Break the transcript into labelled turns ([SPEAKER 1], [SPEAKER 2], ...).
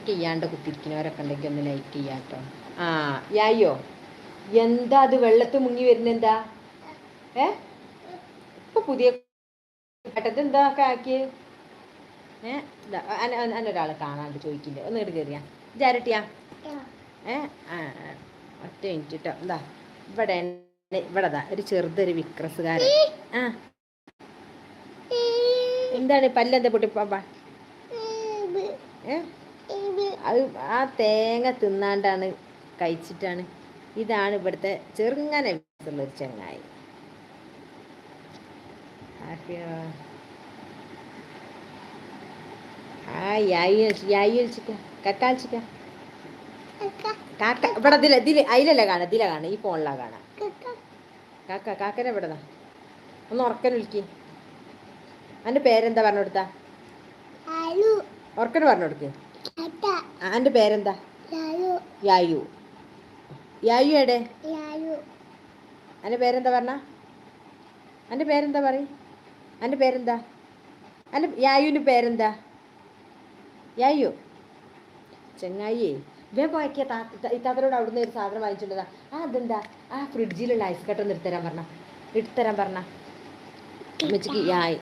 [SPEAKER 1] ചെയ്യാണ്ട് കുത്തിരിക്കുന്നവരൊക്കെ ഉണ്ടെങ്കിൽ ഒന്ന് ലൈക്ക് ചെയ്യാം കേട്ടോ. ആ യായോ എന്താ അത് വെള്ളത്തിൽ മുങ്ങി വരുന്നെന്താ? ഇപ്പൊ പുതിയ കേട്ടത് എന്താ ആക്കിയേ? ഒരാളെ കാണാണ്ട് ചോദിക്കില്ലേ, ഒന്ന് ഇങ്ങോട്ട് കയറിയാ ജാരട്ടിയാ. ഒറ്റ മിനിറ്റ് കേട്ടോ. എന്താ ഇവിടെതാ ഒരു ചെറുതൊരു വിക്രസുകാരൻ. എന്താണ് പല്ലെന്താ പൊട്ടിപ്പാ? അത് ആ തേങ്ങ തിന്നാണ്ടാണ്, കഴിച്ചിട്ടാണ്. ഇതാണ് ഇവിടുത്തെ ചെറുങ്ങനെ ഉള്ളൊരു ചങ്ങായി. ഇവിടെ അതിലല്ല കാണാം, ഇതില കാണാം, ഈ ഫോണിലാ കാണാം. കാക്കനെ ഇവിടെതാ ഒന്ന് ഉറക്കൻ വിളിക്ക്. എൻ്റെ പേരെന്താ പറഞ്ഞു കൊടുത്താ? ഉറക്കന് പറഞ്ഞു കൊടുക്ക്. എൻ്റെ പേരെന്താ? യായു. യായു എടെ? എൻ്റെ പേരെന്താ പറഞ്ഞ? എൻ്റെ പേരെന്താ പറയും? എൻ്റെ പേരെന്താ? എൻ്റെ യായുവിൻ്റെ പേരെന്താ? യായു ചെങ്ങായി പോയക്കിയ ഇത്താത്തരോട് അവിടുന്ന് ഒരു സാധനം വാങ്ങിച്ചിട്ടുണ്ടാ. അതെന്താ ആ ഫ്രിഡ്ജിലുള്ള ഐസ് കട്ടൊന്ന് എടുത്തരാൻ പറഞ്ഞ. അമ്മച്ചിക്ക് യായ്